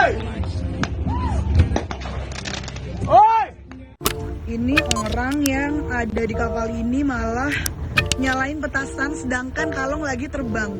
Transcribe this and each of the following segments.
Ini orang yang ada di kapal ini malah nyalain petasan sedangkan kalong lagi terbang.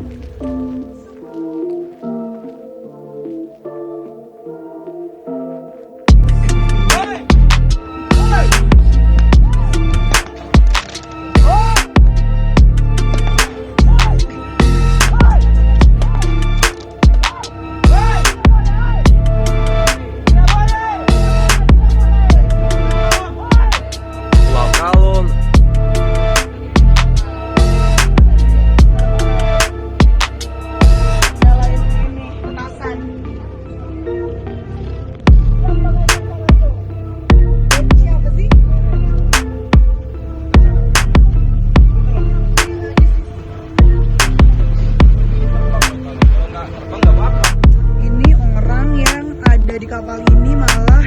Di kapal ini malah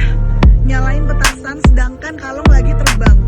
nyalain petasan sedangkan kalong lagi terbang.